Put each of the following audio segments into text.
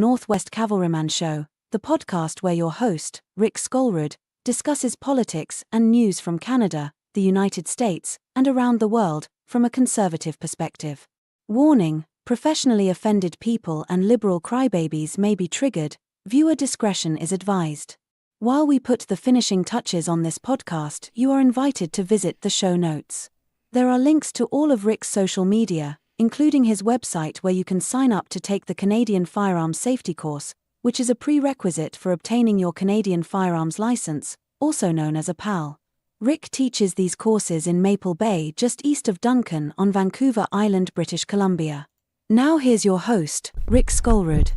Northwest Cavalryman Show, the podcast where your host, Rick Skolrud, discusses politics and news from Canada, the United States, and around the world, from a conservative perspective. Warning: professionally offended people and liberal crybabies may be triggered. Viewer discretion is advised. While we put the finishing touches on this podcast, you are invited to visit the show notes. There are links to all of Rick's social media, including his website where you can sign up to take the Canadian Firearms Safety Course, which is a prerequisite for obtaining your Canadian firearms license, also known as a PAL. Rick teaches these courses in Maple Bay, just east of Duncan on Vancouver Island, British Columbia. Now here's your host, Rick Skolrud.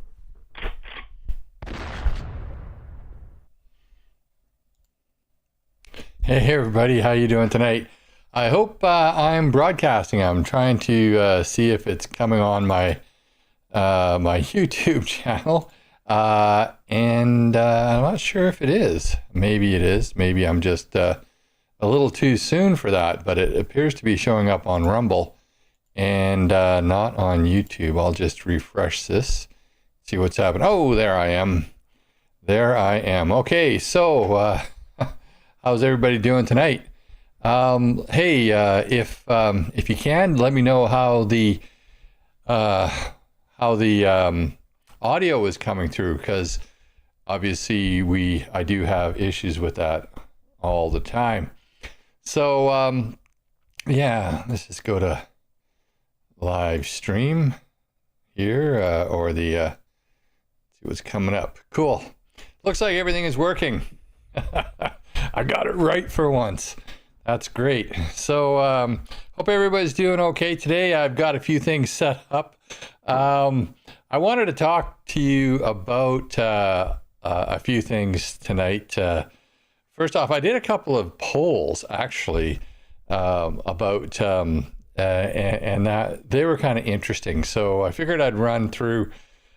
Hey everybody, how you doing tonight? I hope I'm broadcasting. I'm trying to see if it's coming on my my YouTube channel, and I'm not sure if it is. Maybe it is. Maybe I'm just a little too soon for that, but it appears to be showing up on Rumble and not on YouTube. I'll just refresh this, see what's happening. Oh, there I am. There I am. Okay, so how's everybody doing tonight? Hey, if you can, let me know how the audio is coming through, because obviously I do have issues with that all the time. So yeah, let's just go to live stream here, or the see what's coming up. Cool. Looks like everything is working. I got it right for once. That's great. So hope everybody's doing okay today. I've got a few things set up. I wanted to talk to you about a few things tonight. First off, I did a couple of polls actually about and that they were kind of interesting. So I figured I'd run through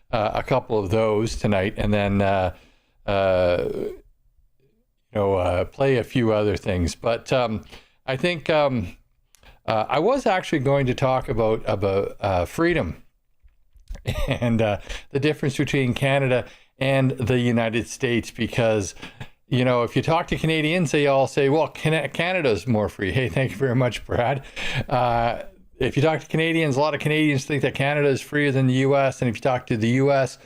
a couple of those tonight, and then play a few other things. But I think I was actually going to talk about freedom and the difference between Canada and the United States, because if you talk to Canadians, they all say, well, Canada's more free. Hey, thank you very much, Brad. If you talk to Canadians, a lot of Canadians think that Canada is freer than the U.S. And if you talk to the U.S.,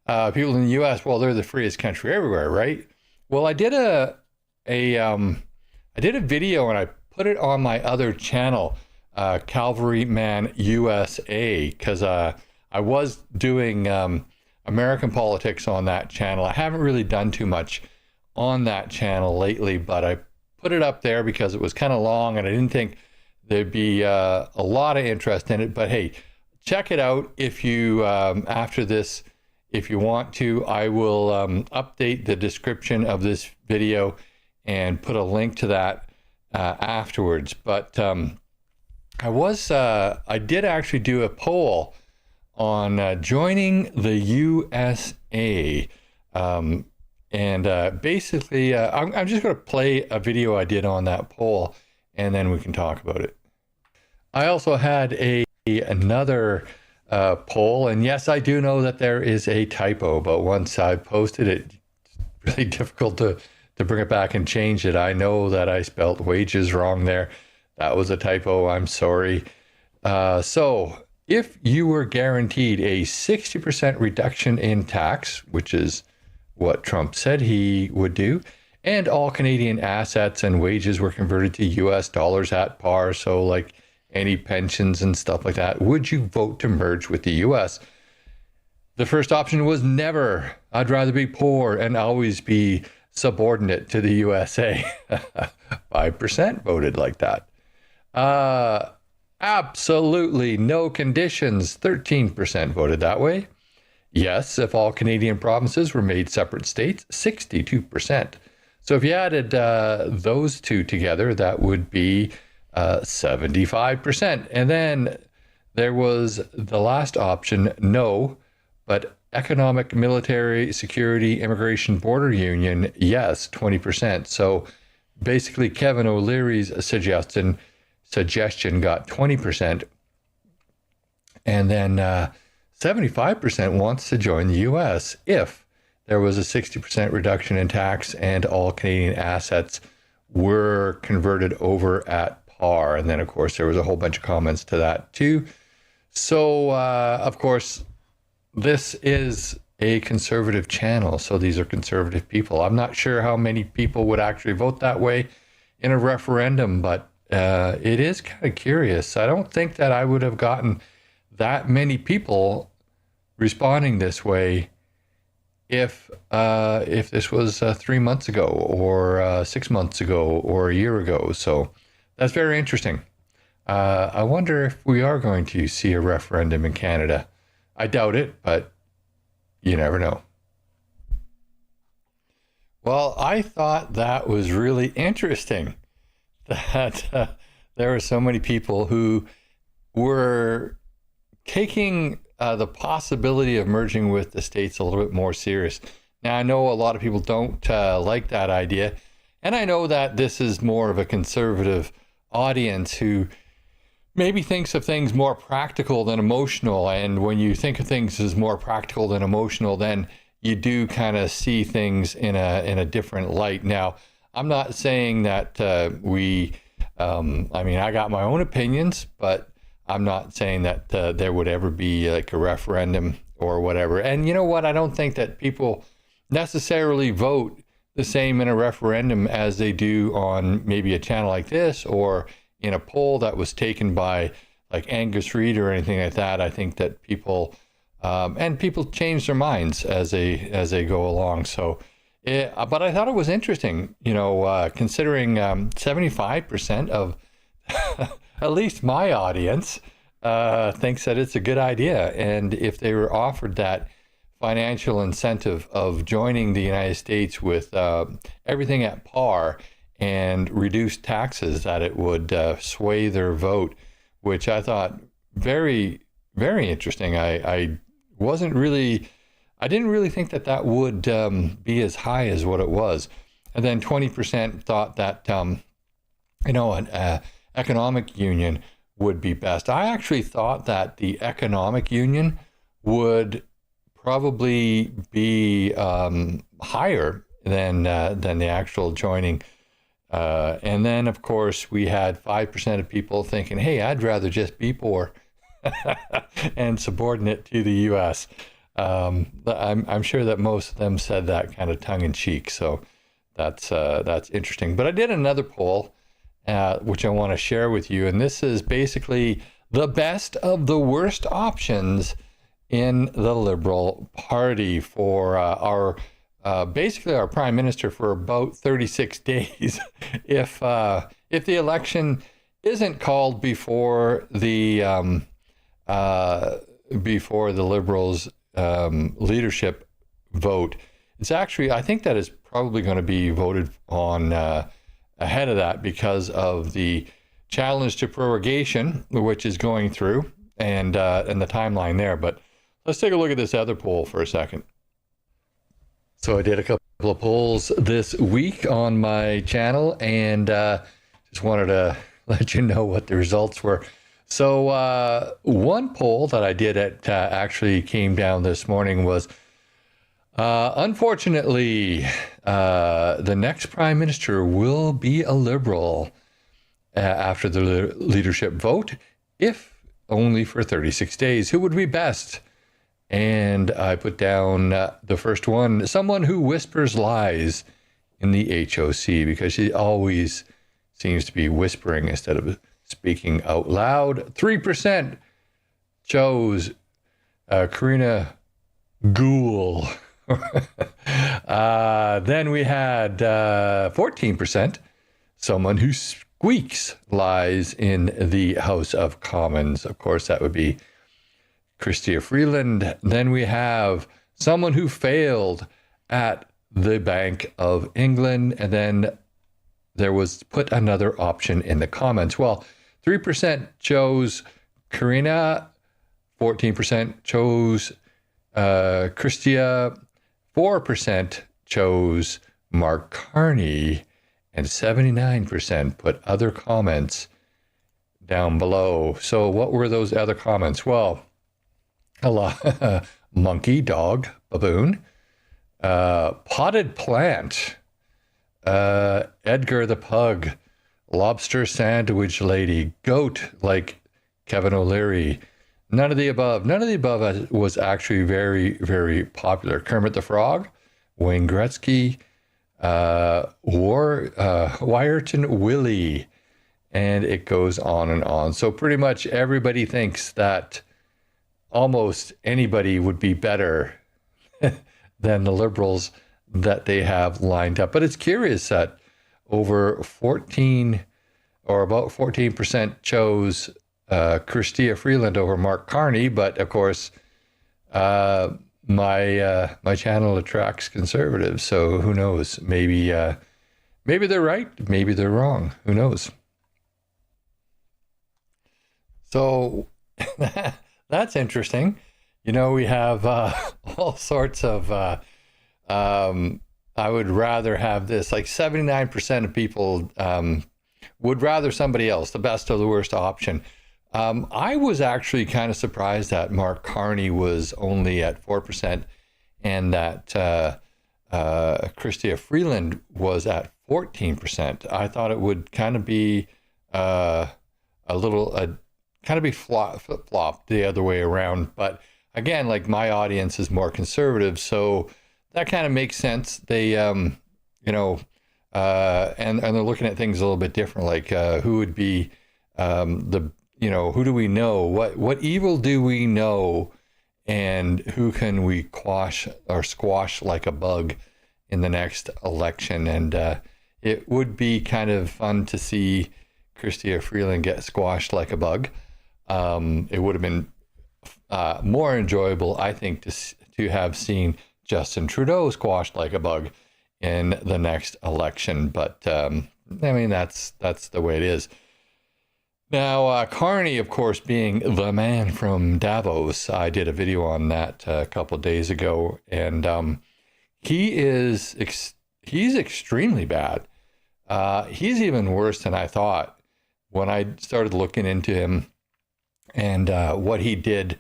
people in the U.S., well, they're the freest country everywhere, right? Well, I did a video and I put it on my other channel, Cavalryman USA, because I was doing American politics on that channel. I haven't really done too much on that channel lately, but I put it up there because it was kind of long and I didn't think there'd be a lot of interest in it. But hey, check it out if you after this. If you want to, I will update the description of this video and put a link to that afterwards. But I did actually do a poll on joining the USA. Basically, I'm just going to play a video I did on that poll, and then we can talk about it. I also had another poll, and yes, I do know that there is a typo, but once I posted it, it's really difficult to bring it back and change it. I know that I spelled wages wrong there. That was a typo. I'm sorry. So if you were guaranteed a 60% reduction in tax, which is what Trump said he would do, and all Canadian assets and wages were converted to US dollars at par, so like any pensions and stuff like that, would you vote to merge with the US? The first option was never. I'd rather be poor and always be subordinate to the USA. 5% voted like that. Absolutely no conditions. 13% voted that way. Yes, if all Canadian provinces were made separate states, 62%. So if you added those two together, that would be 75%. And then there was the last option, no, but economic, military, security, immigration, border union, yes, 20%. So basically Kevin O'Leary's suggestion got 20%. And then 75% wants to join the US if there was a 60% reduction in tax and all Canadian assets were converted over at par. And then, of course, there was a whole bunch of comments to that too. So, of course, this is a conservative channel. So these are conservative people. I'm not sure how many people would actually vote that way in a referendum, but it is kind of curious. I don't think that I would have gotten that many people responding this way if this was 3 months ago or 6 months ago or a year ago. So that's very interesting. I wonder if we are going to see a referendum in Canada. I doubt it, but you never know. Well, I thought that was really interesting that there were so many people who were taking the possibility of merging with the states a little bit more serious. Now, I know a lot of people don't like that idea, and I know that this is more of a conservative audience who maybe thinks of things more practical than emotional. And when you think of things as more practical than emotional, then you do kind of see things in a different light. Now, I'm not saying that I mean, I got my own opinions, but I'm not saying that there would ever be like a referendum or whatever. And you know what? I don't think that people necessarily vote the same in a referendum as they do on maybe a channel like this or in a poll that was taken by like Angus Reid or anything like that. I think that people change their minds as they go along. So, but I thought it was interesting, considering 75% of at least my audience thinks that it's a good idea. And if they were offered that financial incentive of joining the United States with everything at par and reduced taxes, that it would sway their vote, which I thought very, very interesting. I didn't really think that would be as high as what it was. And then 20% thought that, an economic union would be best. I actually thought that the economic union would probably be higher than the actual joining. And then, of course, we had 5% of people thinking, hey, I'd rather just be poor and subordinate to the U.S. I'm sure that most of them said that kind of tongue in cheek. So that's interesting. But I did another poll, which I want to share with you. And this is basically the best of the worst options in the Liberal Party for our Prime Minister for about 36 days. If the election isn't called before the Liberals' leadership vote, it's actually, I think that is probably going to be voted on ahead of that because of the challenge to prorogation, which is going through, and the timeline there. But let's take a look at this other poll for a second. So I did a couple of polls this week on my channel, and just wanted to let you know what the results were. So one poll that I did that actually came down this morning was, unfortunately, the next Prime Minister will be a Liberal after the leadership vote, if only for 36 days. Who would be best? And I put down the first one, someone who whispers lies in the HOC, because she always seems to be whispering instead of speaking out loud. 3% chose Karina Gould. Then we had 14%, someone who squeaks lies in the House of Commons. Of course, that would be Chrystia Freeland. Then we have someone who failed at the Bank of England. And then there was put another option in the comments. Well, 3% chose Karina, 14% chose Chrystia, 4% chose Mark Carney, and 79% put other comments down below. So what were those other comments? Well, a lot. Monkey, dog, baboon, potted plant, Edgar the pug, lobster sandwich lady, goat like Kevin O'Leary. None of the above. None of the above was actually very, very popular. Kermit the Frog, Wayne Gretzky, Wyerton Willie, and it goes on and on. So pretty much everybody thinks that almost anybody would be better than the Liberals that they have lined up. But it's curious that over 14 or about 14% chose Chrystia Freeland over Mark Carney. But of course, my channel attracts conservatives. So who knows? Maybe they're right. Maybe they're wrong. Who knows? So that's interesting. You know, we have all sorts of, I would rather have this, like 79% of people would rather somebody else, the best or the worst option. I was actually kind of surprised that Mark Carney was only at 4% and that Chrystia Freeland was at 14%. I thought it would kind of be flip-flopped the other way around. But again, like my audience is more conservative, so that kind of makes sense. They, and they're looking at things a little bit different. Like who would be who do we know? What evil do we know? And who can we quash or squash like a bug in the next election? And it would be kind of fun to see Chrystia Freeland get squashed like a bug. It would have been more enjoyable, I think, to have seen Justin Trudeau squashed like a bug in the next election. But I mean, that's the way it is. Now, Carney, of course, being the man from Davos, I did a video on that a couple of days ago, and he's extremely bad. He's even worse than I thought when I started looking into him and what he did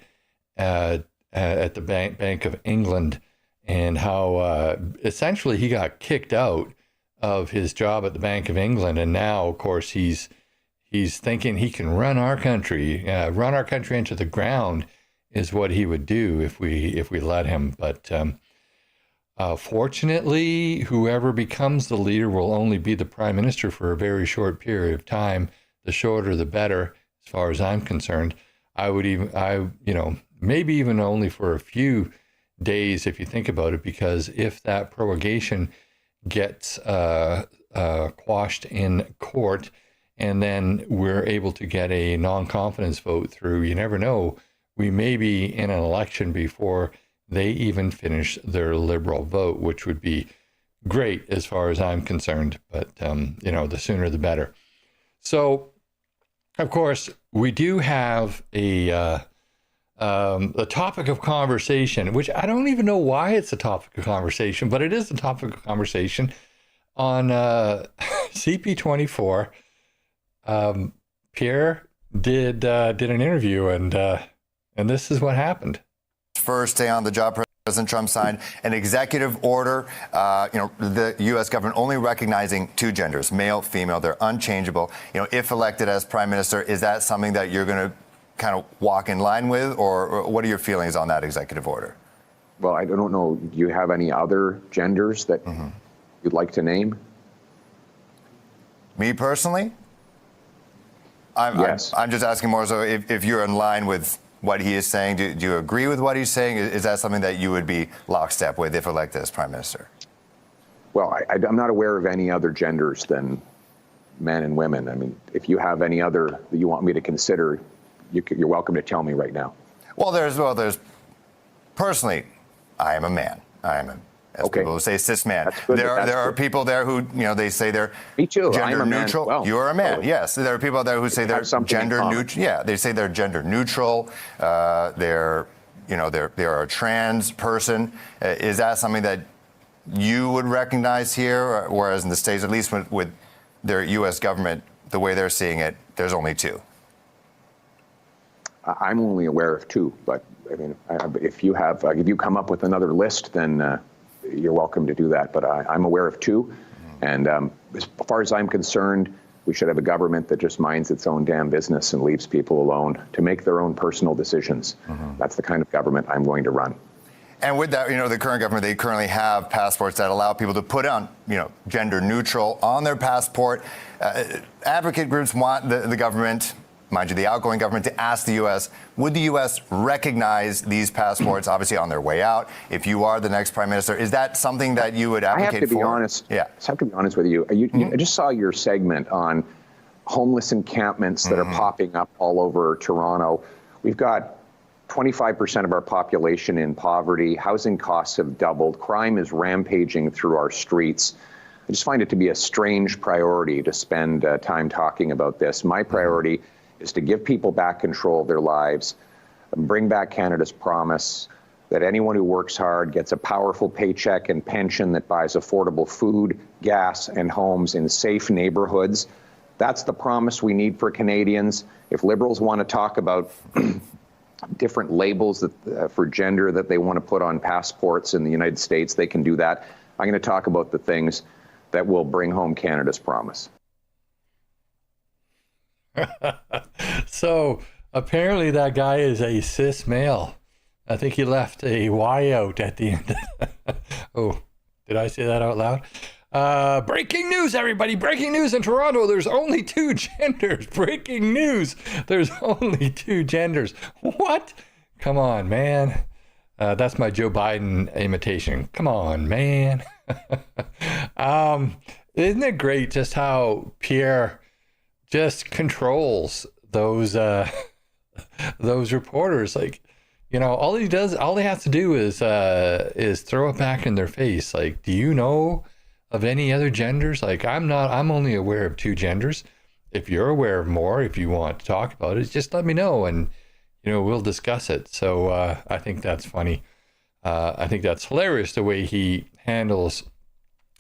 at the Bank of England, and how essentially he got kicked out of his job at the Bank of England, and now, of course, he's thinking he can run our country into the ground is what he would do if we let him. But fortunately, whoever becomes the leader will only be the prime minister for a very short period of time. The shorter, the better, as far as I'm concerned. Maybe even only for a few days if you think about it, because if that prorogation gets quashed in court, and then we're able to get a non-confidence vote through, you never know. We may be in an election before they even finish their Liberal vote, which would be great as far as I'm concerned. But, the sooner the better. So, of course, we do have a topic of conversation, which I don't even know why it's a topic of conversation, but it is a topic of conversation on CP24. Pierre did an interview, and this is what happened. First day on the job, President Trump signed an executive order, the U.S. government only recognizing two genders, male, female. They're unchangeable. If elected as prime minister, is that something that you're going to kind of walk in line with, or what are your feelings on that executive order? Well, I don't know. Do you have any other genders that you'd like to name? Me personally? Yes. I'm just asking more so if you're in line with what he is saying. Do you agree with what he's saying? Is that something that you would be lockstep with if elected as prime minister? Well, I'm not aware of any other genders than men and women. I mean, if you have any other that you want me to consider, you're welcome to tell me right now. Well, there's personally, I am a man. I am okay. People who say cis man. There are people there who, they say they're gender neutral. Well, you're a man. Yes. There are people there who say they're gender neutral. Yeah. They say they're gender neutral. They're a trans person. Is that something that you would recognize here? Whereas in the States, at least with their U.S. government, the way they're seeing it, there's only two. I'm only aware of two, but I mean, if you come up with another list, then you're welcome to do that. But I'm aware of two. And as far as I'm concerned, we should have a government that just minds its own damn business and leaves people alone to make their own personal decisions. That's the kind of government I'm going to run. And with that, the current government, they currently have passports that allow people to put on, gender neutral on their passport. Advocate groups want the government, mind you, the outgoing government, to ask the U.S., would the U.S. recognize these passports, obviously on their way out, if you are the next prime minister? Is that something that you would advocate for? I have to be honest. Yeah. I have to be honest with you. I just saw your segment on homeless encampments that are popping up all over Toronto. We've got 25% of our population in poverty. Housing costs have doubled. Crime is rampaging through our streets. I just find it to be a strange priority to spend time talking about this. My priority is to give people back control of their lives, and bring back Canada's promise that anyone who works hard gets a powerful paycheck and pension that buys affordable food, gas, and homes in safe neighborhoods. That's the promise we need for Canadians. If Liberals want to talk about different labels for gender that they want to put on passports in the United States, they can do that. I'm going to talk about the things that will bring home Canada's promise. So apparently that guy is a cis male. I think he left a Y out at the end. Oh, did I say that out loud? Breaking news, everybody. Breaking news in Toronto. There's only 2 genders. Breaking news. There's only 2 genders. What? Come on, man. That's my Joe Biden imitation. Come on, man. Isn't it great just how Pierre just controls those reporters? Like, all he has to do is throw it back in their face. Like, do you know of any other genders? Like, I'm only aware of 2 genders. If you're aware of more, if you want to talk about it, just let me know, and we'll discuss it. So I think that's funny. I think that's hilarious, the way he handles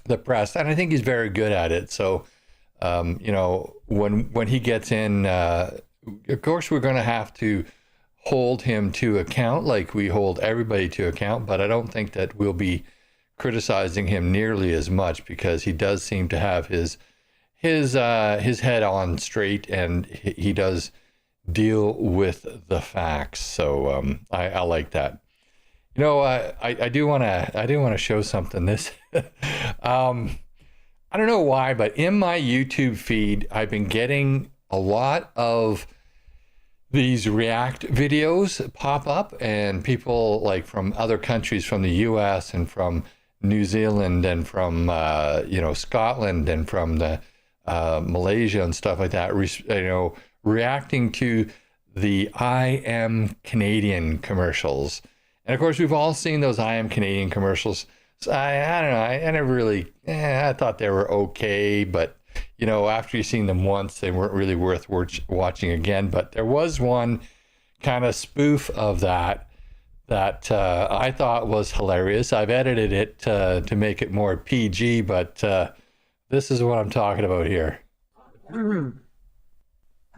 the press, and I think he's very good at it. So when he gets in, of course we're going to have to hold him to account, like we hold everybody to account, but I don't think that we'll be criticizing him nearly as much, because he does seem to have his head on straight, and he does deal with the facts. So I like that. I do want to show something. This I don't know why, but in my YouTube feed, I've been getting a lot of these React videos pop up, and people like from other countries, from the US and from New Zealand and from Scotland and from the Malaysia and stuff like that, reacting to the I Am Canadian commercials. And of course, we've all seen those I Am Canadian commercials. So I don't know, I never really, I thought they were okay, but after you've seen them once, they weren't really worth watching again. But there was one kind of spoof of that I thought was hilarious. I've edited it to make it more PG, but this is what I'm talking about here.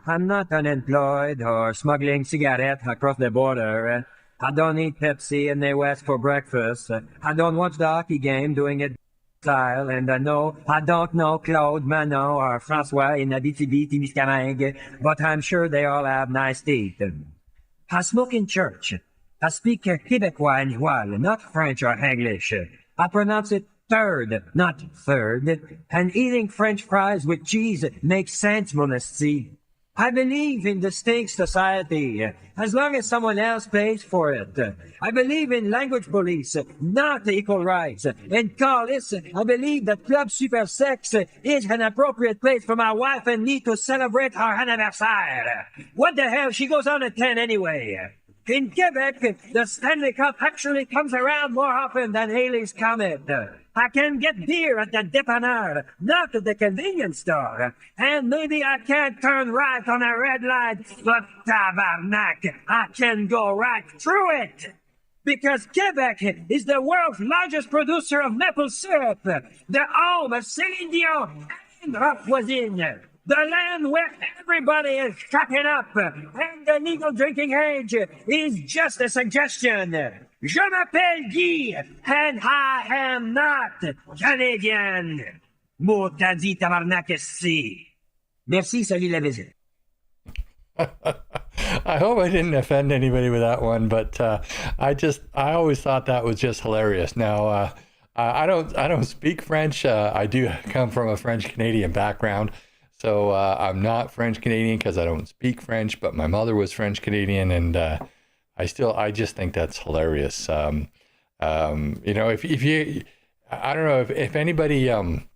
I'm not unemployed or smuggling cigarettes across the border. I don't eat Pepsi in the West for breakfast. I don't watch the hockey game doing it style, and I don't know Claude, Manon, or Francois in Abitibi-Témiscamingue, but I'm sure they all have nice teeth. I smoke in church. I speak Quebecois and Joual, not French or English. I pronounce it third, not third. And eating French fries with cheese makes sense, Monesty. I believe in distinct society, as long as someone else pays for it. I believe in language police, not equal rights. And Carlis, I believe that Club Super Sex is an appropriate place for my wife and me to celebrate our anniversary. What the hell, she goes on at 10 anyway. In Quebec, the Stanley Cup actually comes around more often than Halley's Comet. I can get beer at the dépanneur, not at the convenience store. And maybe I can't turn right on a red light, but tabarnak, I can go right through it. Because Quebec is the world's largest producer of maple syrup, the home of Céline Dion and rock voisine. The land where everybody is shutting up and the legal drinking age is just a suggestion. Je m'appelle Guy and I am not Canadian. Maudit tabarnak esti. Merci, salut la visite. I hope I didn't offend anybody with that one, but I always thought that was just hilarious. Now, I don't speak French. I do come from a French Canadian background, so I'm not French Canadian because I don't speak French. But my mother was French Canadian, and I just think that's hilarious. You know, if you, I don't know if anybody, and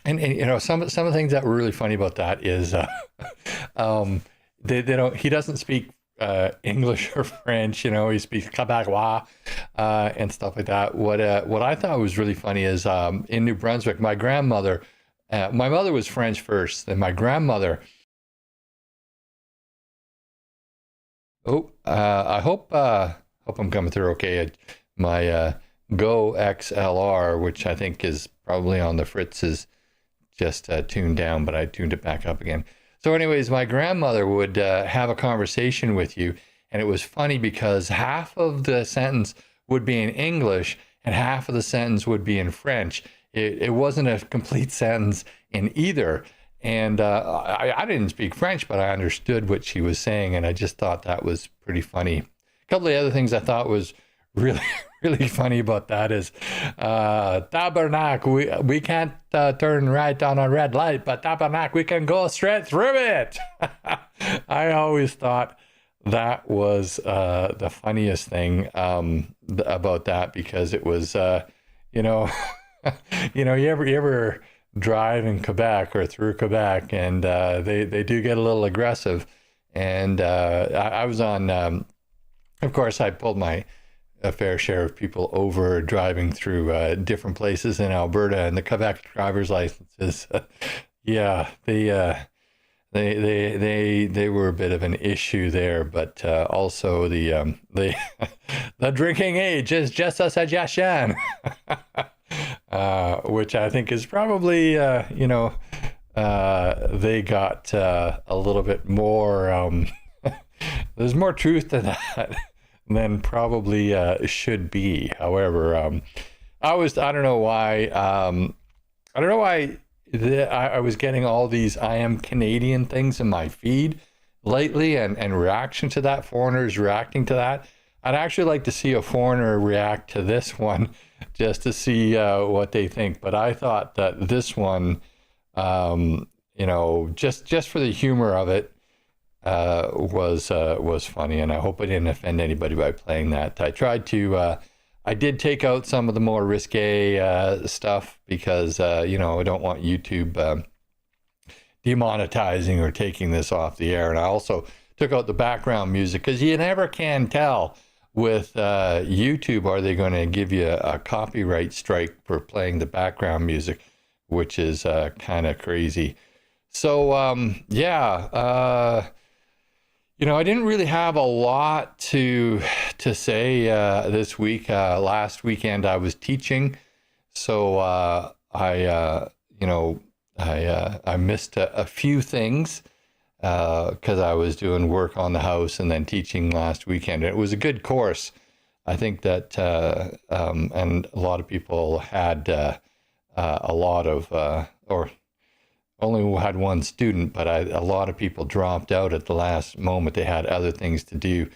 you know, some of the things that were really funny about that is, they don't. He doesn't speak English or French. You know, he speaks Québécois and stuff like that. What I thought was really funny is in New Brunswick, my grandmother. My mother was French first, then my grandmother. I hope I'm coming through okay. My Go XLR, which I think is probably on the Fritz, is just tuned down, but I tuned it back up again. So anyways, my grandmother would have a conversation with you, and it was funny because half of the sentence would be in English and half of the sentence would be in French. It wasn't a complete sentence in either. And I didn't speak French, but I understood what she was saying, and I just thought that was pretty funny. A couple of other things I thought was really, really funny about that is tabernacle. We can't turn right on a red light, but tabernacle, we can go straight through it. I always thought that was the funniest thing about that, because it was, you know, you ever drive in Quebec or through Quebec, and they do get a little aggressive. And I was on, of course, I pulled a fair share of people over driving through different places in Alberta, and the Quebec driver's licenses, yeah, they were a bit of an issue there. But also the the drinking age is just a suggestion, which I think is probably you know, they got a little bit more. There's more truth to that than probably should be. However, I don't know why. I was getting all these "I am Canadian" things in my feed lately, and reaction to that. Foreigners reacting to that. I'd actually like to see a foreigner react to this one, just to see what they think. But I thought that this one, you know, just for the humor of it, was funny, and I hope I didn't offend anybody by playing that. I tried to, I did take out some of the more risque stuff, because you know, I don't want YouTube demonetizing or taking this off the air. And I also took out the background music, because you never can tell with YouTube, are they going to give you a copyright strike for playing the background music, which is kind of crazy. So yeah. You know, I didn't really have a lot to say this week. Last weekend I was teaching, so I missed a few things because I was doing work on the house and then teaching last weekend. It was a good course. I think that and a lot of people had a lot of or only had one student, but a lot of people dropped out at the last moment. They had other things to do,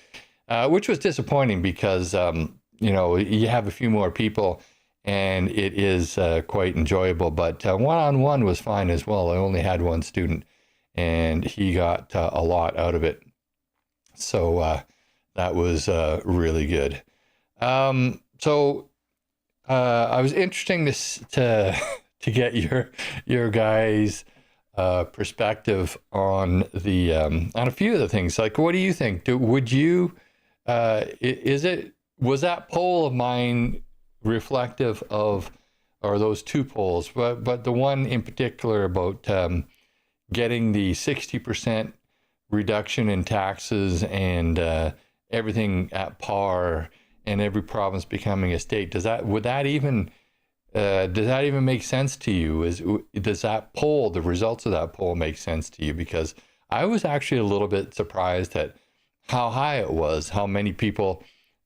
which was disappointing, because, you know, you have a few more people and it is quite enjoyable. But one-on-one was fine as well. I only had one student and he got a lot out of it. So that was really good. So I was interesting to get your guys' perspective on the on a few of the things. Like, what do you think? Was that poll of mine reflective of, or those two polls, but the one in particular about getting the 60% reduction in taxes and everything at par and every province becoming a state? Would that even Does that even make sense to you? Does that poll, the results of that poll, make sense to you? Because I was actually a little bit surprised at how high it was, how many people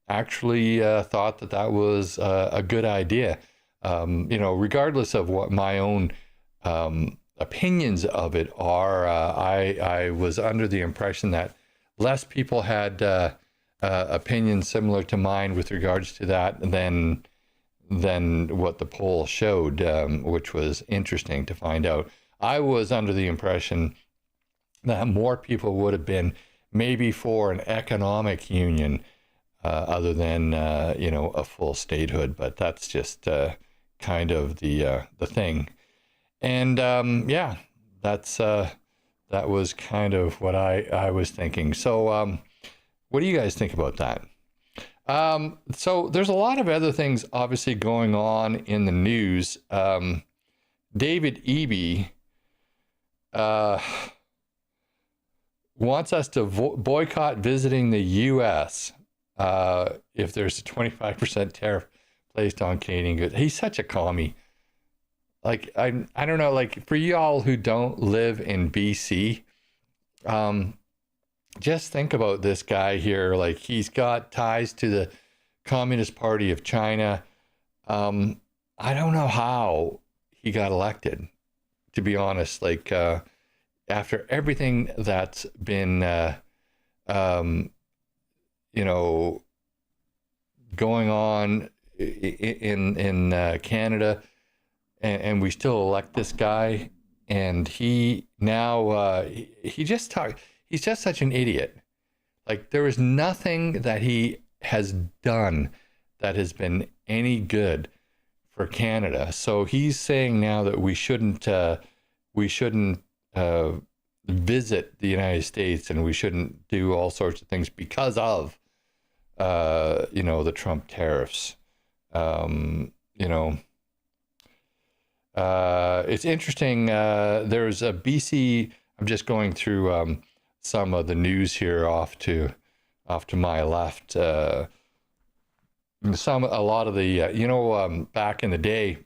actually thought that that was a good idea. Regardless of what my own opinions of it are, I was under the impression that less people had opinions similar to mine with regards to that than what the poll showed, which was interesting to find out. I was under the impression that more people would have been maybe for an economic union other than a full statehood, but that's just kind of the thing. And that was kind of what I was thinking. So what do you guys think about that? So there's a lot of other things obviously going on in the news. David Eby wants us to boycott visiting the U.S. If there's a 25% tariff placed on Canadian goods. He's such a commie. Like, I don't know, like, for y'all who don't live in BC, just think about this guy here. Like, he's got ties to the Communist Party of China. I don't know how he got elected, to be honest. Like, after everything that's been, going on in Canada, and we still elect this guy, and he now he's just such an idiot. Like, there is nothing that he has done that has been any good for Canada. So he's saying now that we shouldn't visit the United States, and we shouldn't do all sorts of things because of the Trump tariffs. It's interesting. There's a BC. I'm just going through some of the news here off to my left. A lot of the back in the day,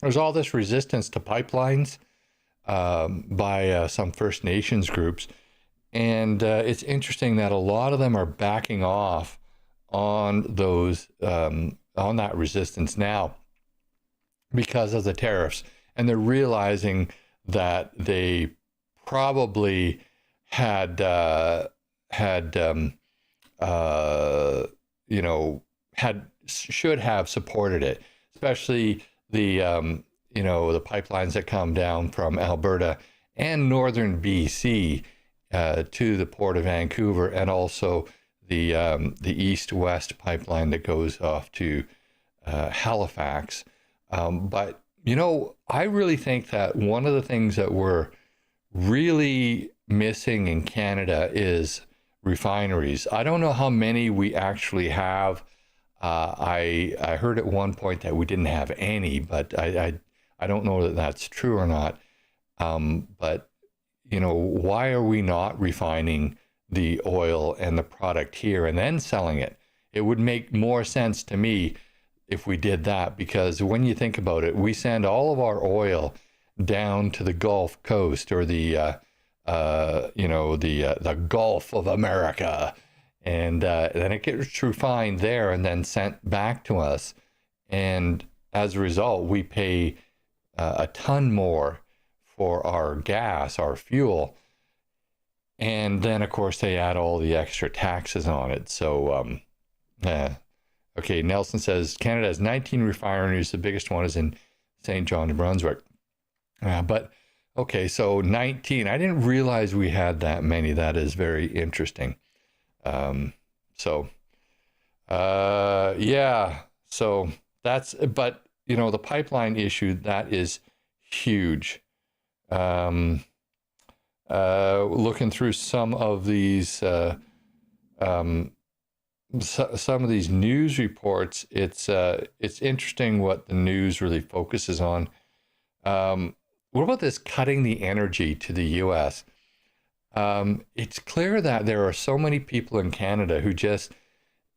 there's all this resistance to pipelines by some First Nations groups, and it's interesting that a lot of them are backing off on those on that resistance now because of the tariffs, and they're realizing that they probably should have supported it, especially the the pipelines that come down from Alberta and northern BC to the Port of Vancouver, and also the east-west pipeline that goes off to Halifax. But I really think that one of the things that we're really missing in Canada is refineries. I don't know how many we actually have. I heard at one point that we didn't have any, but I don't know that that's true or not. But why are we not refining the oil and the product here and then selling it? It would make more sense to me if we did that, because when you think about it, we send all of our oil down to the Gulf Coast, or the Gulf of America, and then it gets refined there and then sent back to us, and as a result, we pay a ton more for our gas, our fuel, and then of course they add all the extra taxes on it. So okay, Nelson says Canada has 19 refineries. The biggest one is in St. John, New Brunswick. But okay, so 19. I didn't realize we had that many. That is very interesting. So that's, but the pipeline issue, that is huge. Looking through some of these news reports, it's interesting what the news really focuses on. What about this cutting the energy to the U.S.? It's clear that there are so many people in Canada who just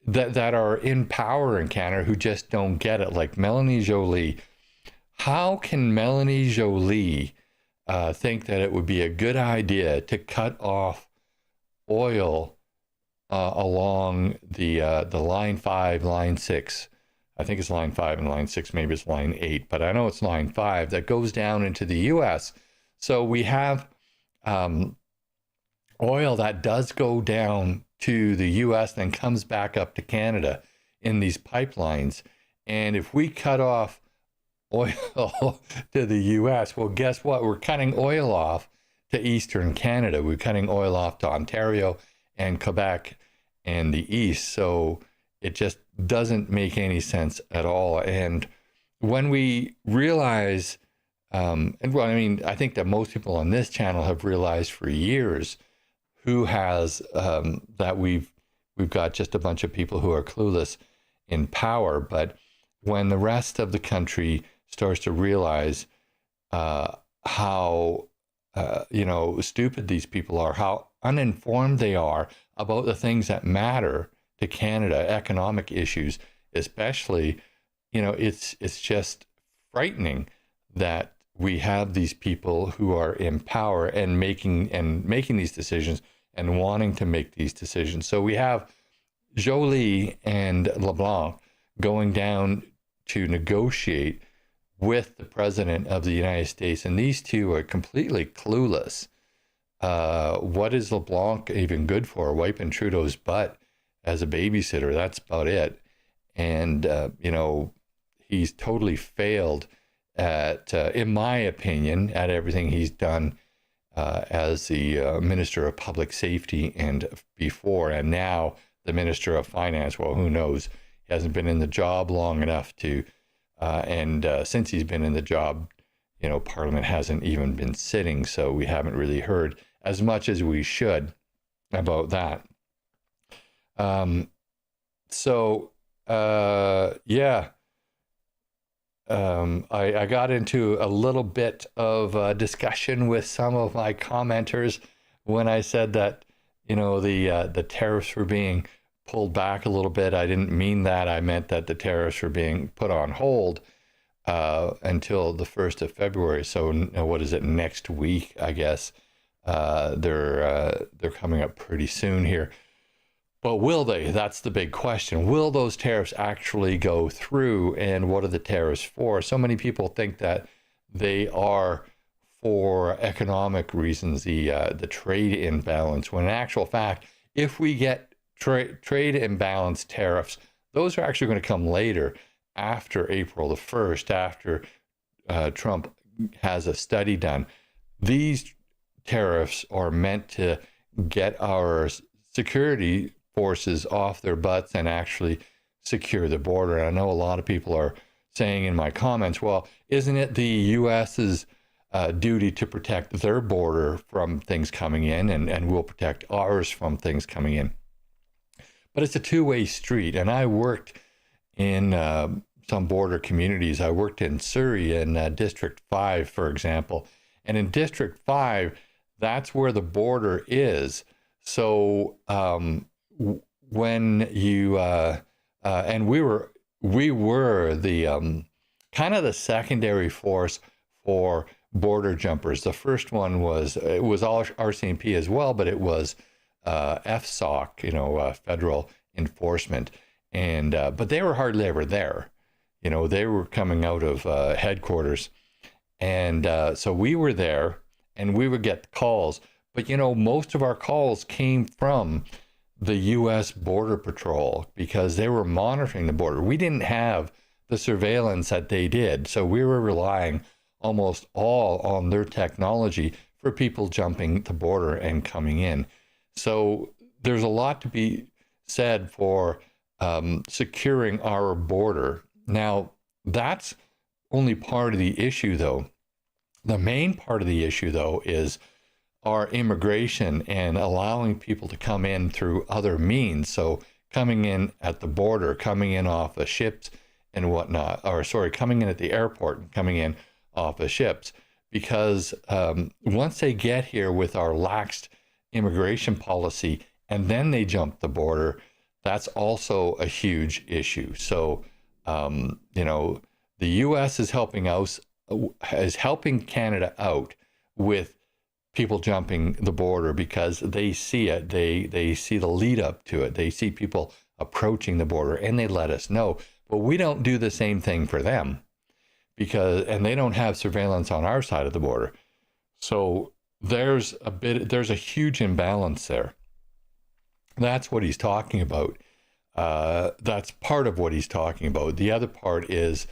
that are in power in Canada who just don't get it, like Melanie Joly. How can Melanie Joly think that it would be a good idea to cut off oil along the line 5, line 6? I think it's line 5 and line 6, maybe it's line 8, but I know it's line 5 that goes down into the U.S. So we have oil that does go down to the U.S. then comes back up to Canada in these pipelines. And if we cut off oil to the U.S., well, guess what? We're cutting oil off to Eastern Canada. We're cutting oil off to Ontario and Quebec and the East. So it just doesn't make any sense at all. And when we realize, and well, I mean, I think that most people on this channel have realized for years who has that we've got just a bunch of people who are clueless in power. But when the rest of the country starts to realize how stupid these people are, how uninformed they are about the things that matter to Canada, economic issues especially, it's just frightening that we have these people who are in power and making these decisions and wanting to make these decisions. So we have Joly and LeBlanc going down to negotiate with the President of the United States, and these two are completely clueless. What is LeBlanc even good for? Wiping Trudeau's butt as a babysitter, that's about it. And he's totally failed at, in my opinion, at everything he's done as the Minister of Public Safety and before, and now the Minister of Finance. Well, who knows? He hasn't been in the job long enough to, and since he's been in the job, Parliament hasn't even been sitting, so we haven't really heard as much as we should about that. I got into a little bit of discussion with some of my commenters when I said that, the tariffs were being pulled back a little bit. I didn't mean that. I meant that the tariffs were being put on hold until the 1st of February. So what is it, next week, I guess. They're coming up pretty soon here. But will they? That's the big question. Will those tariffs actually go through, and what are the tariffs for? So many people think that they are for economic reasons, the trade imbalance, when in actual fact, if we get trade imbalance tariffs, those are actually going to come later, after April the 1st, after Trump has a study done. These tariffs are meant to get our security forces off their butts and actually secure the border. And I know a lot of people are saying in my comments, well, isn't it the U.S.'s duty to protect their border from things coming in, and we'll protect ours from things coming in? But it's a two-way street. And I worked in some border communities. I worked in Surrey in District 5, for example. And in District 5, that's where the border is. So when you and we were the kind of the secondary force for border jumpers. The first one was all RCMP as well, but it was FSOC, federal enforcement, and but they were hardly ever there. They were coming out of headquarters, and so we were there, and we would get calls. But most of our calls came from the U.S. Border Patrol because they were monitoring the border. We didn't have the surveillance that they did, so we were relying almost all on their technology for people jumping the border and coming in. So there's a lot to be said for securing our border. Now, that's only part of the issue, though. The main part of the issue, though, is our immigration and allowing people to come in through other means. So coming in at the border, coming in off the ships and whatnot, coming in at the airport and coming in off the ships. Because once they get here with our laxed immigration policy and then they jump the border, that's also a huge issue. So, you know, the U.S. is helping Canada out with people jumping the border because they see it. They see the lead up to it. They see people approaching the border, and they let us know. But we don't do the same thing for them and they don't have surveillance on our side of the border. So there's a huge imbalance there. That's what he's talking about. That's part of what he's talking about. The other part is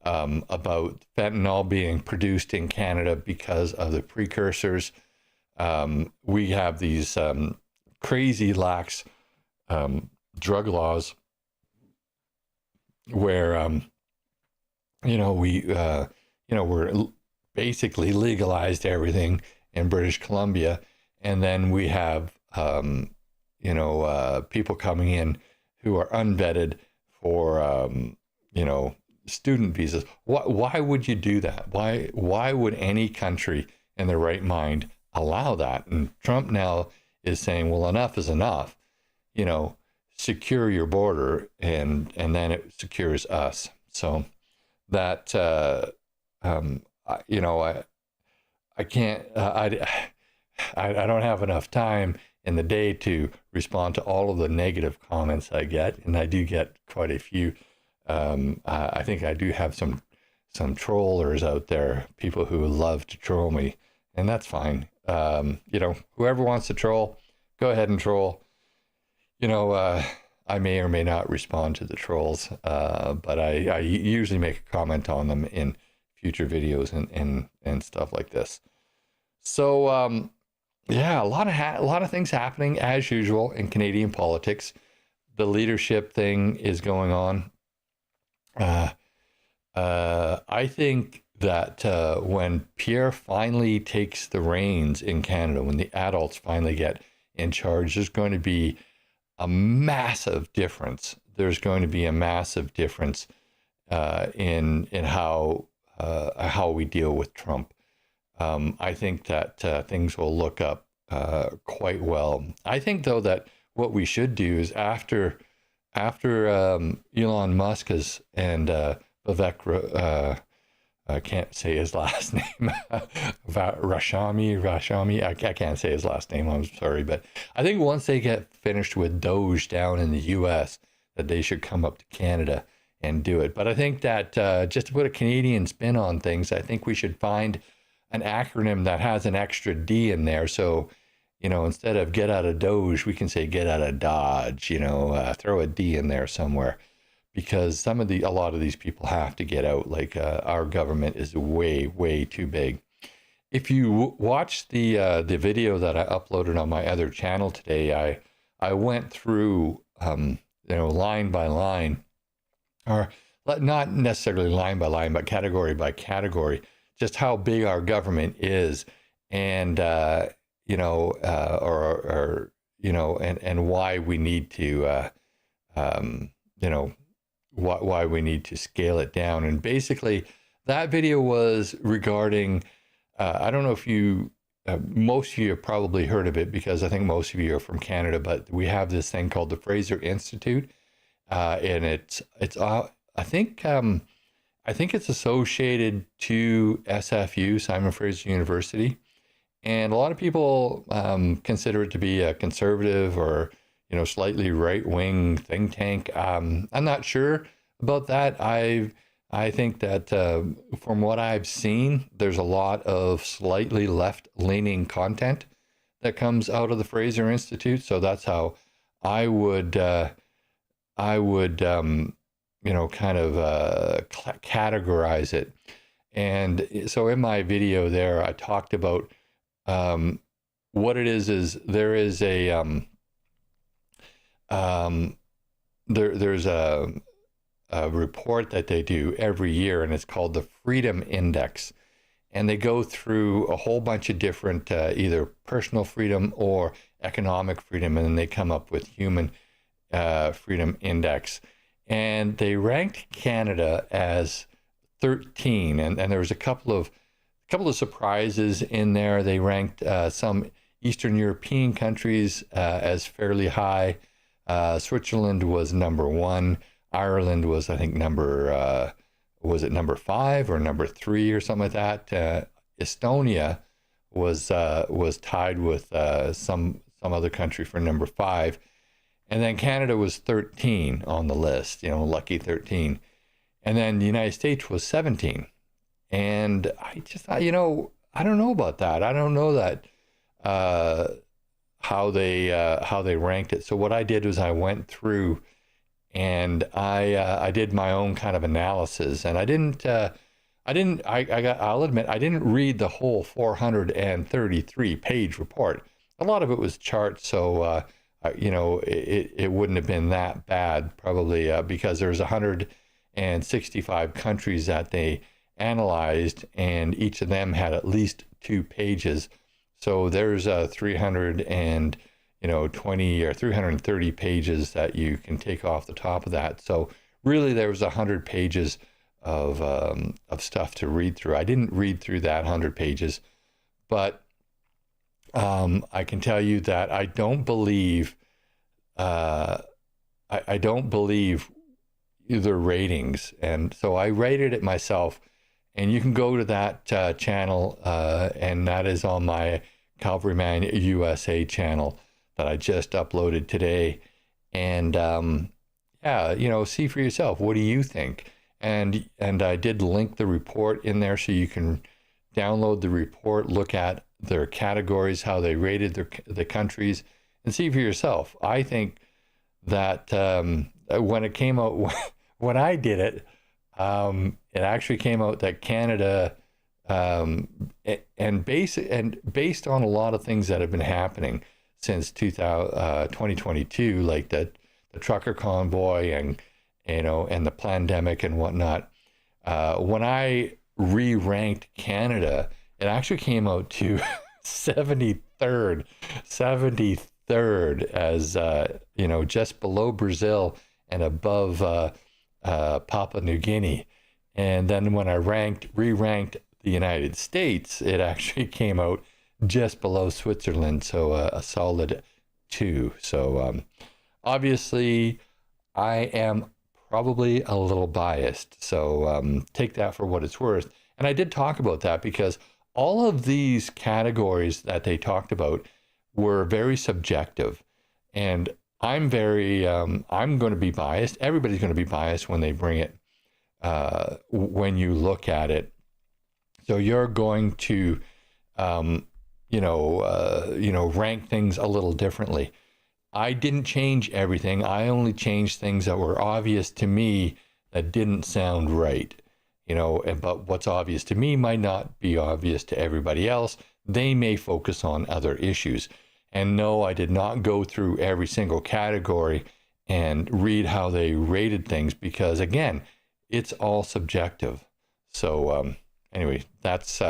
about fentanyl being produced in Canada because of the precursors. We have these crazy lax drug laws where, we're basically legalized everything in British Columbia. And then we have, people coming in who are unvetted for, student visas. Why would you do that? Why would any country in their right mind allow that? And Trump now is saying, well, enough is enough. Secure your border, and then it secures us. So that I can't. I don't have enough time in the day to respond to all of the negative comments I get, and I do get quite a few. I think I do have some trollers out there, people who love to troll me, and that's fine. Whoever wants to troll, go ahead and troll. I may or may not respond to the trolls, but I usually make a comment on them in future videos and stuff like this. So a lot of things happening as usual in Canadian politics. The leadership thing is going on. I think that when Pierre finally takes the reins in Canada, when the adults finally get in charge, there's going to be a massive difference. There's going to be a massive difference in how we deal with Trump. I think that things will look up quite well. I think, though, that what we should do is after Elon Musk and Vivek, I can't say his last name, Rashami. I can't say his last name. I'm sorry, but I think once they get finished with Doge down in the U.S., that they should come up to Canada and do it. But I think that just to put a Canadian spin on things, I think we should find an acronym that has an extra D in there. So, instead of get out of Doge, we can say get out of Dodge. Throw a D in there somewhere. Because a lot of these people have to get out. Like our government is way, way too big. If you watch the video that I uploaded on my other channel today, I went through line by line, or not necessarily line by line, but category by category, just how big our government is, and and why we need to why we need to scale it down. And basically that video was regarding, I don't know if most of you have probably heard of it, because I think most of you are from Canada, but we have this thing called the Fraser Institute. And it's I think it's associated to SFU, Simon Fraser University. And a lot of people consider it to be a conservative or slightly right-wing think tank. I'm not sure about that. I think that from what I've seen, there's a lot of slightly left-leaning content that comes out of the Fraser Institute. So that's how I would categorize it. And so in my video there, I talked about what it is there is a there's a report that they do every year, and it's called the Freedom Index. And they go through a whole bunch of different either personal freedom or economic freedom, and then they come up with Human Freedom Index. And they ranked Canada as 13, and there was a couple of surprises in there. They ranked some Eastern European countries as fairly high. Switzerland was number 1. Ireland was, I think, number 5 or number 3 or something like that. Estonia was tied with some other country for number 5. And then Canada was 13 on the list, lucky 13. And then the United States was 17. And I just thought, I don't know about that. I don't know that how they ranked it. So what I did was I went through and I did my own kind of analysis, and I'll admit I didn't read the whole 433 page report. A lot of it was charts, so it wouldn't have been that bad probably because there's 165 countries that they analyzed, and each of them had at least 2 pages. So there's 320 or 330 pages that you can take off the top of that. So really there was 100 pages of stuff to read through. I didn't read through that 100 pages, but I can tell you that I don't believe I don't believe the ratings, and so I rated it myself. And you can go to that channel, and that is on my Cavalryman USA channel that I just uploaded today. And see for yourself, what do you think? And I did link the report in there so you can download the report, look at their categories, how they rated the countries, and see for yourself. I think that when it came out, when I did it, it actually came out that Canada, and based on a lot of things that have been happening since 2022, like the trucker convoy and the pandemic and whatnot. When I re-ranked Canada, it actually came out to 73rd as just below Brazil and above Papua New Guinea. And then when I re-ranked the United States, it actually came out just below Switzerland, so a solid 2. So obviously I am probably a little biased, so take that for what it's worth. And I did talk about that because all of these categories that they talked about were very subjective, and I'm going to be biased. Everybody's going to be biased when they bring it, when you look at it. So you're going to, rank things a little differently. I didn't change everything. I only changed things that were obvious to me that didn't sound right, but what's obvious to me might not be obvious to everybody else. They may focus on other issues. And no, I did not go through every single category and read how they rated things because, again, it's all subjective. So anyway, that's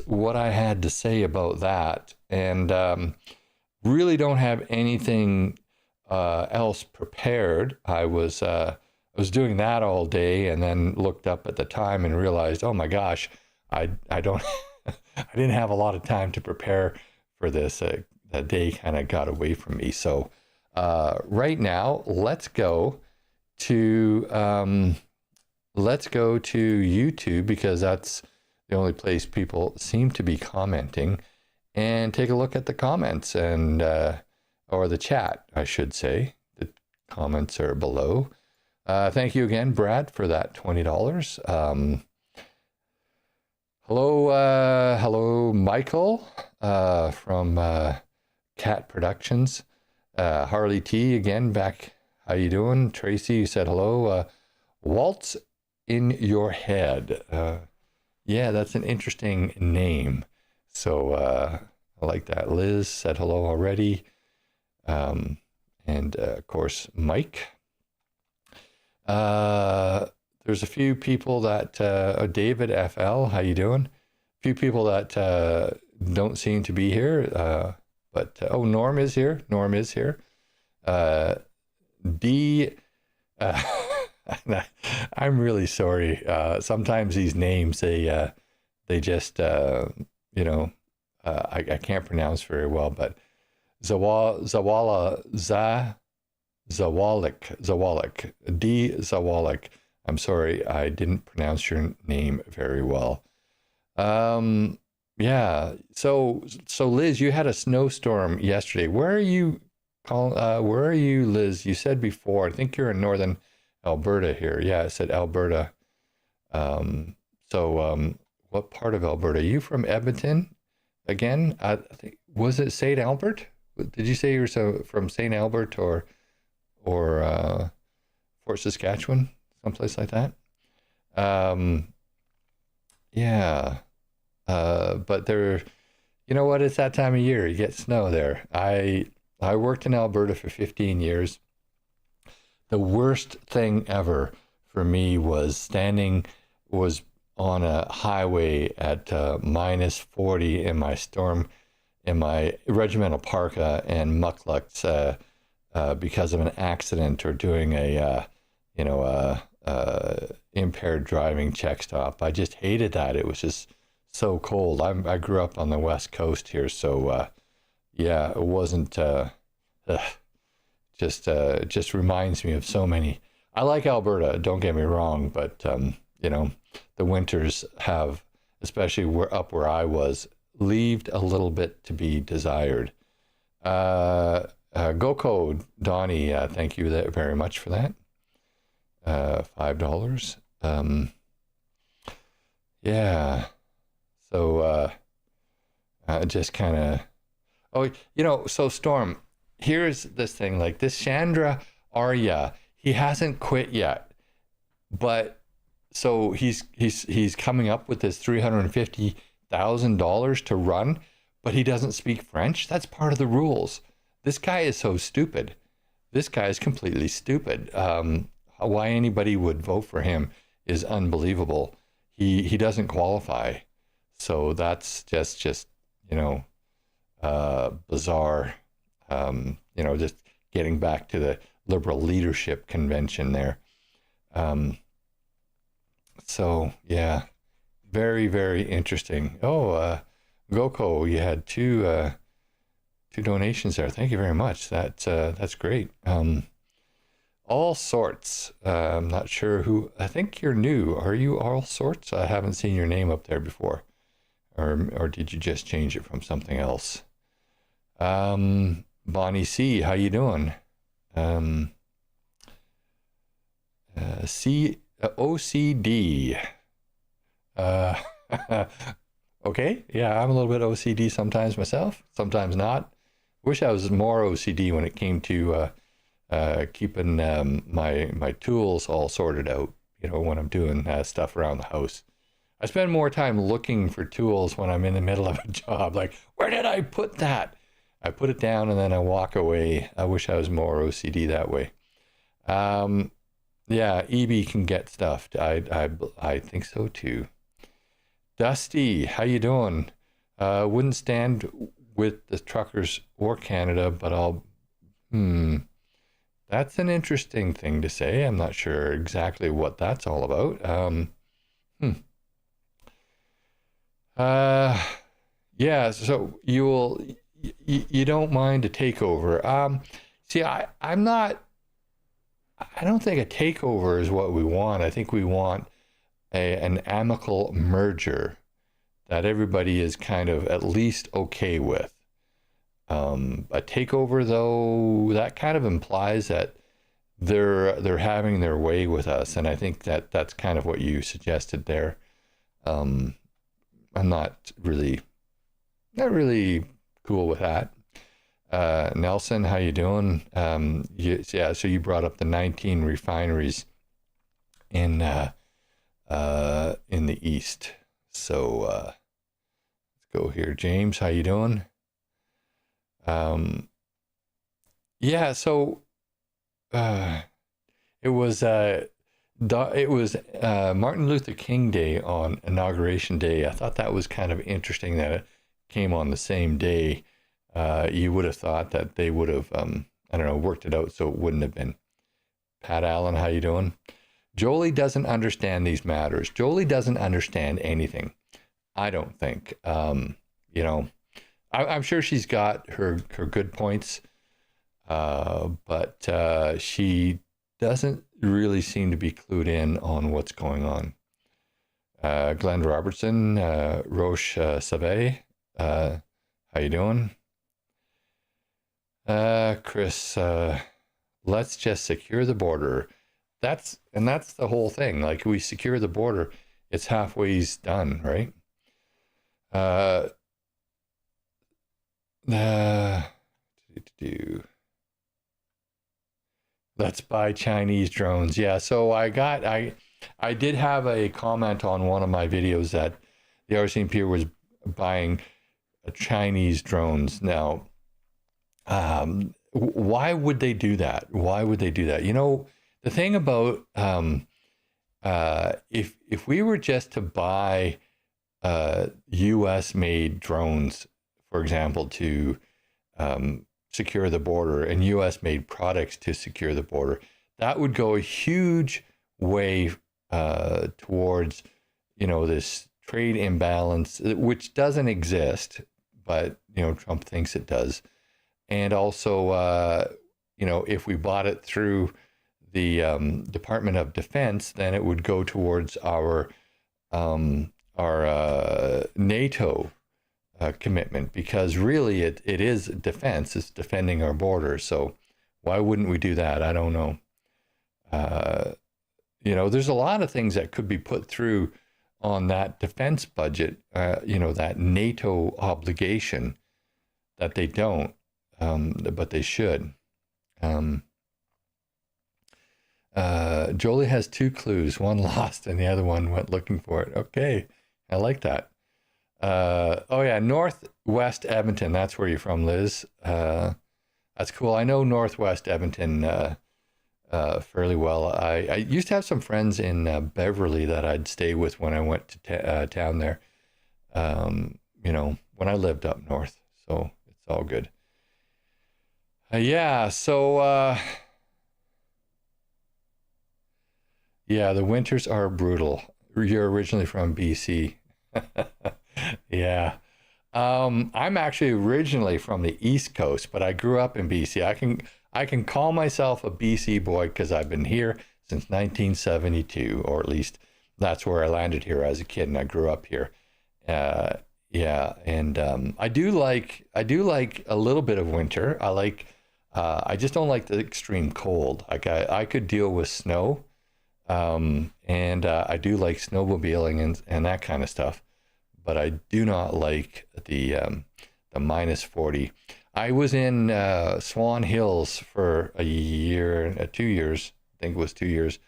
what I had to say about that. And really don't have anything else prepared. I was doing that all day and then looked up at the time and realized, oh my gosh, I don't I didn't have a lot of time to prepare for this. That day kind of got away from me. So right now, let's go to YouTube because that's the only place people seem to be commenting, and take a look at the comments and or the chat, I should say. The comments are below. Thank you again, Brad, for that $20. Hello, Michael from Cat Productions. Harley T again back. How you doing? Tracy, you said hello. Waltz in Your Head. Yeah, that's an interesting name. So I like that. Liz said hello already. And of course, Mike. There's a few people that, David FL, how you doing? A few people that don't seem to be here, but Norm is here. I'm really sorry. Sometimes these names, they just, I can't pronounce very well, but Zawalik. I'm sorry, I didn't pronounce your name very well. Yeah. So Liz, you had a snowstorm yesterday. Where are you, Liz? You said before, I think you're in northern Alberta here. Yeah, I said Alberta. What part of Alberta? Are you from Edmonton? Again, I think, was it St. Albert? Did you say you were from St. Albert or Fort Saskatchewan, someplace like that? Yeah. But there, you know what? It's that time of year. You get snow there. I worked in Alberta for 15 years. The worst thing ever for me was on a highway at minus 40 in my regimental parka and mucklucks because of an accident or doing a impaired driving check stop. I just hated that. It was just so cold. I grew up on the West Coast here, so yeah, it wasn't just reminds me of so many. I like Alberta, don't get me wrong, but the winters have, especially where I was, left a little bit to be desired. GoCo Donnie, thank you very much for that. $5. Yeah. So just kind of, so Storm, here's this thing, like this Chandra Arya, he hasn't quit yet, but so he's coming up with this $350,000 to run, but he doesn't speak French. That's part of the rules. This guy is so stupid. This guy is completely stupid. Why anybody would vote for him is unbelievable. He doesn't qualify. So that's just bizarre. Just getting back to the Liberal leadership convention there. So yeah, very, very interesting. GoCo, you had two donations there. Thank you very much. That's great. All Sorts. I'm not sure who. I think you're new. Are you All Sorts? I haven't seen your name up there before, or did you just change it from something else? Bonnie C, how you doing? OCD. Okay, yeah, I'm a little bit OCD sometimes myself, sometimes not. Wish I was more OCD when it came to keeping my tools all sorted out, when I'm doing stuff around the house. I spend more time looking for tools when I'm in the middle of a job, like, where did I put that? I put it down and then I walk away. I wish I was more OCD that way. Yeah, EB can get stuffed. I think so too. Dusty, how you doing? Wouldn't stand with the truckers or Canada, but that's an interesting thing to say. I'm not sure exactly what that's all about. Yeah, so you don't mind a takeover. See, I don't think a takeover is what we want. I think we want an amicable merger that everybody is kind of at least okay with. A takeover, though, that kind of implies that they're having their way with us, and I think that's kind of what you suggested there. I'm not really cool with that. Nelson, how you doing? So you brought up the 19 refineries in the East. So let's go here. James, how you doing? Yeah, so it was Martin Luther King Day on Inauguration Day. I thought that was kind of interesting that it came on the same day. You would have thought that they would have, worked it out so it wouldn't have been. Pat Allen, how you doing? Jolie doesn't understand these matters. Jolie doesn't understand anything, I don't think. I I'm sure she's got her good points, but she doesn't really seem to be clued in on what's going on. Glenn Robertson, Roche Save, how you doing? Chris, let's just secure the border. That's the whole thing. Like, we secure the border, it's halfway done, right? Let's buy Chinese drones. Yeah, so I did have a comment on one of my videos that the RCMP was buying Chinese drones. Now, why would they do that? Why would they do that? You know, the thing about if we were just to buy U.S. made drones, for example, to secure the border, and U.S. made products to secure the border, that would go a huge way towards, you know, this trade imbalance, which doesn't exist, but, you know, Trump thinks it does. And also, you know, if we bought it through the Department of Defense, then it would go towards our NATO commitment, because really it is defense. It's defending our border. So why wouldn't we do that? I don't know. You know, there's a lot of things that could be put through on that defense budget, you know, that NATO obligation, that they don't, but they should. Jolie has 2 clues, one lost and the other one went looking for it. Okay, I like that. Oh yeah, Northwest Edmonton, that's where you're from, Liz. That's cool. I know Northwest Edmonton fairly well. I used to have some friends in Beverly that I'd stay with when I went to town there, you know, when I lived up north. So it's all good. Yeah, so yeah, the winters are brutal. You're originally from BC. Yeah. I'm actually originally from the East Coast, but I grew up in BC. I can call myself a BC boy because I've been here since 1972, or at least that's where I landed here as a kid, and I grew up here. Yeah, and I do like a little bit of winter. I just don't like the extreme cold. Like I could deal with snow, and I do like snowmobiling and that kind of stuff. But I do not like the minus 40. I was in Swan Hills for a year, 2 years. I think it was 2 years,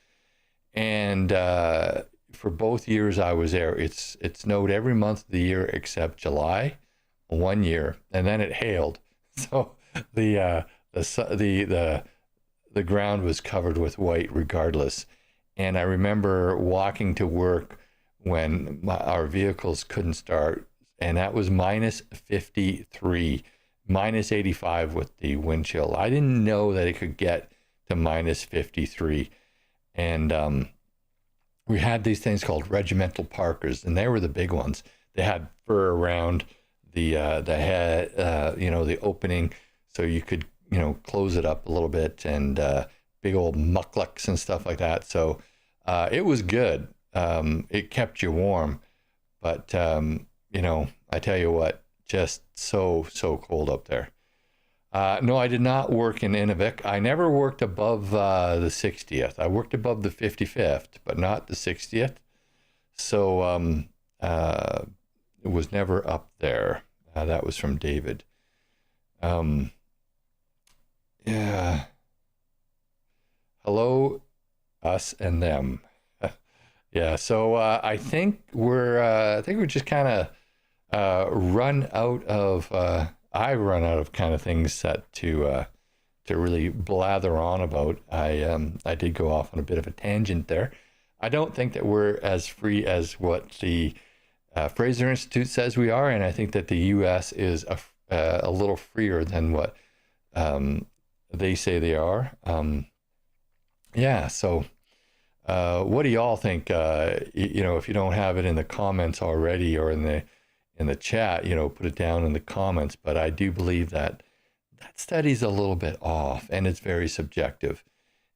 and for both years I was there, it snowed every month of the year except July, 1 year, and then it hailed. So the ground was covered with white regardless. And I remember walking to work when our vehicles couldn't start, and that was minus 53, minus 85 with the wind chill. I didn't know that it could get to minus 53. And we had these things called regimental parkers, and they were the big ones. They had fur around the head, you know, the opening, so you could, you know, close it up a little bit, and big old mucklucks and stuff like that. So it was good. It kept you warm, but you know, I tell you what, just so cold up there. No, I did not work in Inuvik. I never worked above the 60th. I worked above the 55th, but not the 60th. So it was never up there. That was from David. Yeah. Hello, us and them. Yeah, so I think we're just kind of run out of. I run out of kind of things that to really blather on about. I did go off on a bit of a tangent there. I don't think that we're as free as what the Fraser Institute says we are, and I think that the U.S. is a little freer than what they say they are. Yeah, so. What do y'all think? You know, if you don't have it in the comments already or in the chat, put it down in the comments. But I do believe that study's a little bit off, and it's very subjective.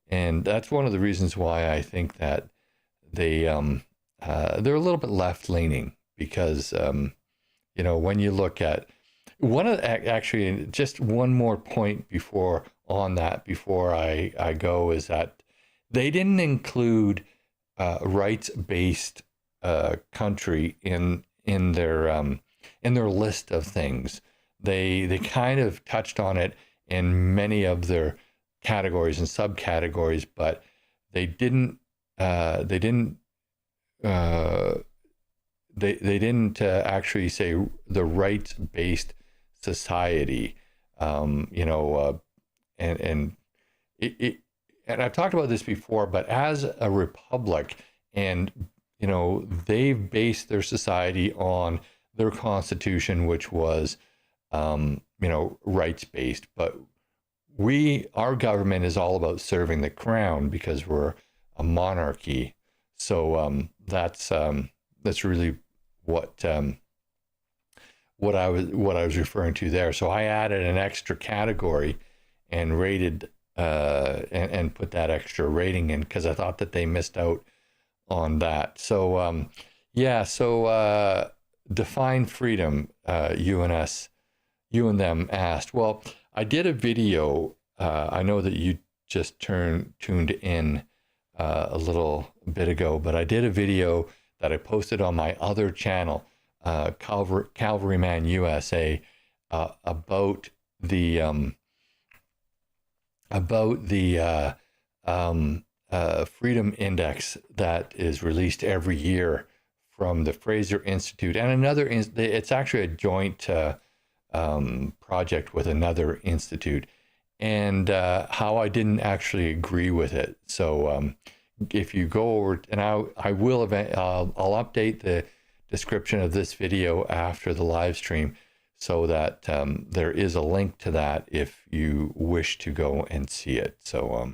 And that's one of the reasons why I think that they're a little bit left-leaning, because when you look at actually just one more point before I go, is that they didn't include rights-based country in their list of things. They kind of touched on it in many of their categories and subcategories, but they didn't actually say the rights-based society. And I've talked about this before, but as a republic, and they've based their society on their constitution, which was rights-based. But our government is all about serving the crown, because we're a monarchy. So that's really what I was referring to there. So I added an extra category and rated and put that extra rating in, because I thought that they missed out on that. So define freedom. You and them asked. Well, I did a video. I know that you just tuned in a little bit ago, but I did a video that I posted on my other channel, Cavalryman USA, about the Freedom Index that is released every year from the Fraser Institute, and another. It's actually a joint project with another institute, and how I didn't actually agree with it. So if you go over, and I'll update the description of this video after the live stream, so that there is a link to that if you wish to go and see it. So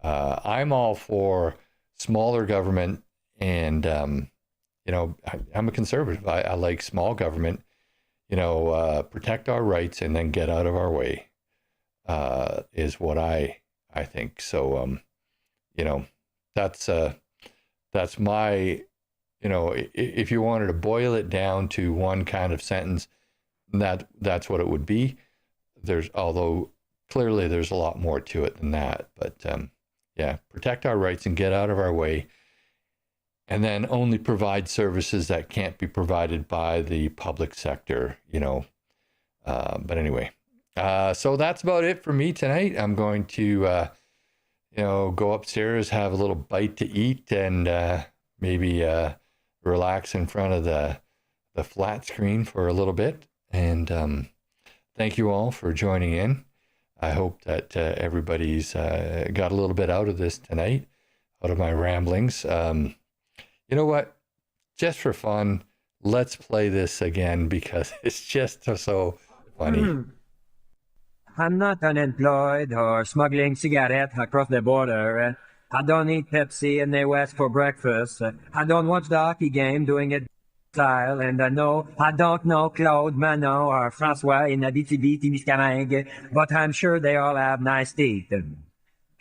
I'm all for smaller government, and I'm a conservative. I like small government. Protect our rights and then get out of our way, is what I think. So that's my, if you wanted to boil it down to one kind of sentence, that's what it would be. Although clearly there's a lot more to it than that, but protect our rights and get out of our way, and then only provide services that can't be provided by the public sector, but anyway, so that's about it for me tonight. I'm going to go upstairs, have a little bite to eat, and maybe relax in front of the flat screen for a little bit. And thank you all for joining in. I hope that everybody's got a little bit out of this tonight, out of my ramblings. You know what? Just for fun, let's play this again, because it's just so funny. I'm not unemployed or smuggling cigarettes across the border. I don't eat Pepsi in the West for breakfast. I don't watch the hockey game doing it style, and I don't know Claude, Manon, or Francois in Abitibi-Témiscamingue, but I'm sure they all have nice teeth.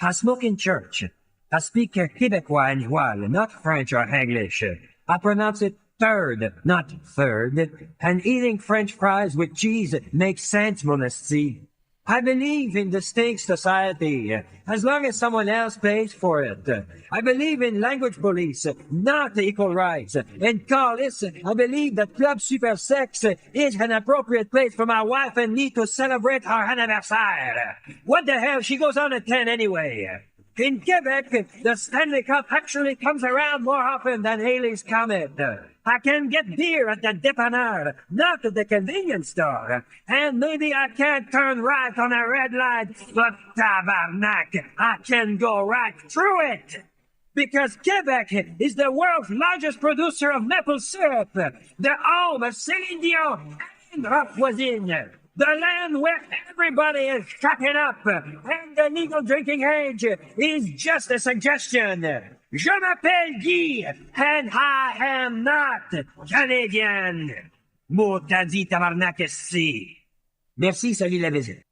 I smoke in church. I speak Québécois and Joual, not French or English. I pronounce it third, not third. And eating French fries with cheese makes sense, Monesty. I believe in distinct society, as long as someone else pays for it. I believe in language police, not equal rights. And Carlis, I believe that Club Super Sex is an appropriate place for my wife and me to celebrate our anniversaire. What the hell, she goes on at 10 anyway. In Quebec, the Stanley Cup actually comes around more often than Halley's Comet. I can get beer at the dépanneur, not at the convenience store. And maybe I can't turn right on a red light, but tabarnak, I can go right through it. Because Quebec is the world's largest producer of maple syrup, the home of Céline Dion and Rock Voisine. The land where everybody is shacking up, and the legal drinking age is just a suggestion. Je m'appelle Guy, and I am not Canadian. Mot t'as dit, tabarnak, esti. Merci, salut la visite.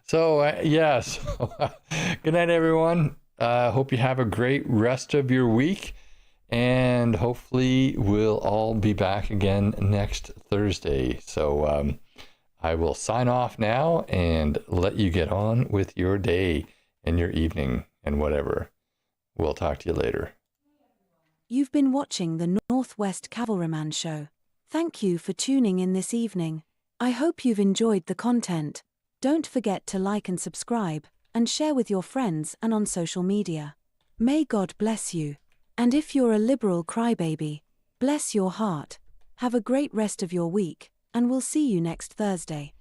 So, yes. Good night, everyone. Hope you have a great rest of your week. And hopefully we'll all be back again next Thursday. So I will sign off now and let you get on with your day and your evening and whatever. We'll talk to you later. You've been watching the Northwest Cavalryman Show. Thank you for tuning in this evening. I hope you've enjoyed the content. Don't forget to like and subscribe, and share with your friends and on social media. May God bless you. And if you're a liberal crybaby, bless your heart. Have a great rest of your week, and we'll see you next Thursday.